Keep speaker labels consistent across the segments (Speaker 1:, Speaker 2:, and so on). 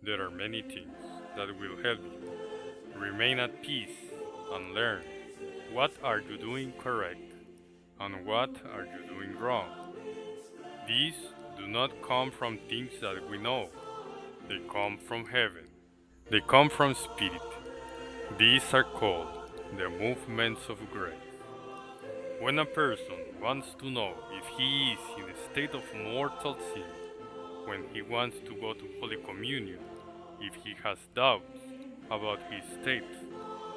Speaker 1: There are many things that will help you remain at peace and learn what are you doing correct and what are you doing wrong. These do not come from things that we know, they come from heaven. They come from spirit. These are called the movements of grace. When a person wants to know if he is in a state of mortal sin, when he wants to go to Holy Communion, if he has doubts about his state,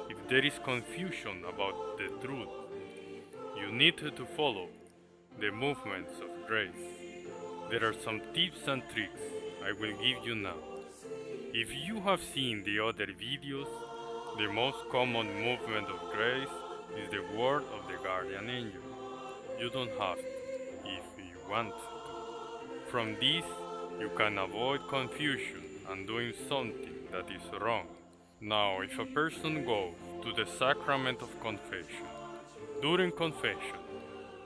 Speaker 1: if there is confusion about the truth, you need to follow the movements of grace. There are some tips and tricks I will give you now. If you have seen the other videos, the most common movement of grace is the word of the guardian angel. You don't have to, if you want to. From this, you can avoid confusion and doing something that is wrong. Now, if a person goes to the Sacrament of Confession, during confession,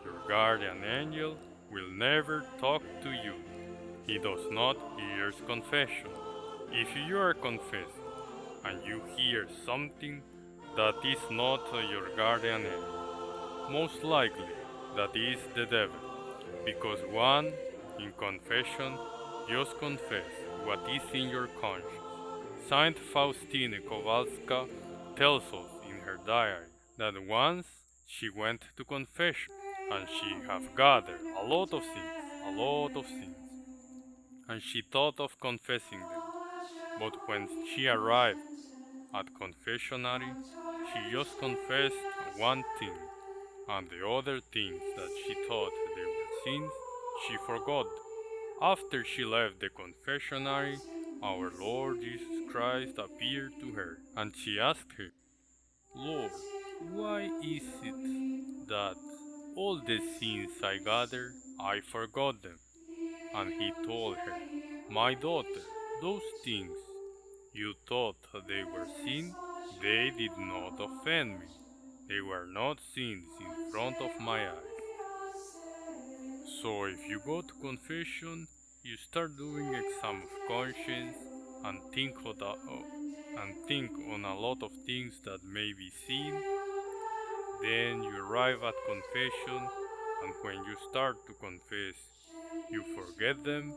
Speaker 1: your guardian angel will never talk to you. He does not hear confession. If you are confessing and you hear something that is not your guardian angel, most likely that is the devil, because one in confession just confess what is in your conscience. Saint Faustine Kowalska tells us in her diary that once she went to confession and she have gathered a lot of sins, and she thought of confessing them. But when she arrived at confessionary, she just confessed one thing, and the other things that she thought they were sins, she forgot. After she left the confessionary, our Lord Jesus Christ appeared to her, and she asked him, Lord, why is it that all the sins I gathered, I forgot them? And he told her, My daughter, those things you thought they were sins, they did not offend me. They were not sins in front of my eyes. So if you go to confession, you start doing exam of conscience and think on a lot of things that may be seen. Then you arrive at confession, and when you start to confess, you forget them.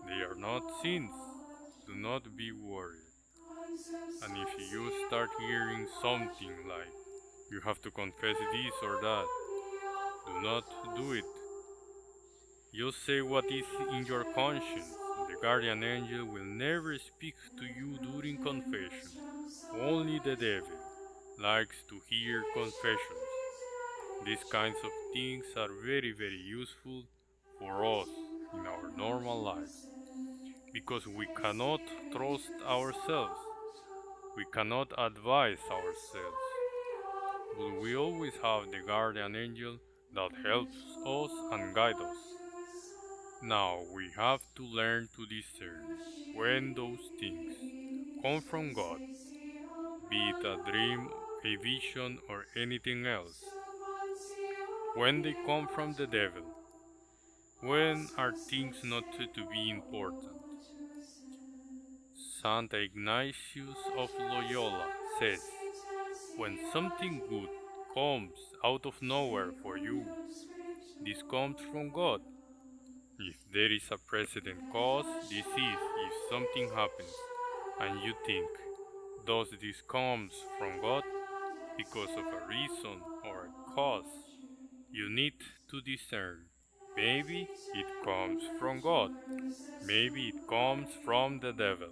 Speaker 1: They are not sins. Do not be worried. And if you start hearing something like you have to confess this or that, do not do it. Just say what is in your conscience. The guardian angel will never speak to you during confession. Only the devil likes to hear confessions. These kinds of things are very useful for us in our normal lives because we cannot trust ourselves. We cannot advise ourselves, but we always have the guardian angel that helps us and guides us. Now we have to learn to discern when those things come from God, be it a dream, a vision, or anything else. When they come from the devil, when are things not to be important? Saint Ignatius of Loyola says, when something good comes out of nowhere for you, this comes from God. If there is a precedent cause, this is if something happens and you think, does this comes from God because of a reason or a cause? You need to discern. Maybe it comes from God. Maybe it comes from the devil.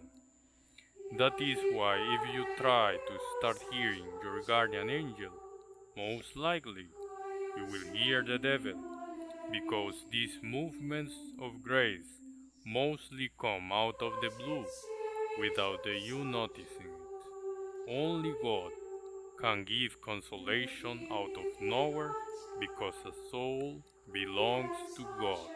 Speaker 1: That is why if you try to start hearing your guardian angel, most likely you will hear the devil, because these movements of grace mostly come out of the blue without you noticing it. Only God can give consolation out of nowhere because a soul belongs to God.